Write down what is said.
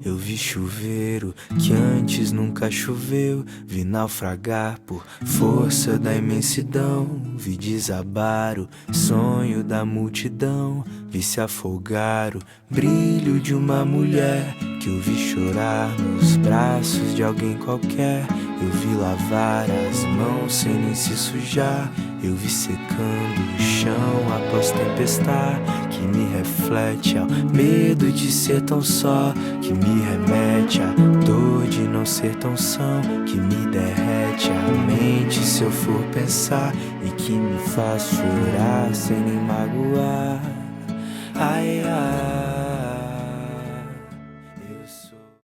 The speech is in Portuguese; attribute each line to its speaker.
Speaker 1: Eu vi chuveiro que antes nunca choveu. Vi naufragar por força da imensidão. Vi desabar o sonho da multidão. Vi se afogar o brilho de uma mulher que eu vi chorar nos braços de alguém qualquer. Eu vi lavar as mãos sem nem se sujar. Eu vi secando o chão após tempestade, que me reflete ao medo de ser tão só, que me remete à dor de não ser tão são, que me derrete a mente se eu for pensar, e que me faz chorar sem nem magoar. Ai, ai.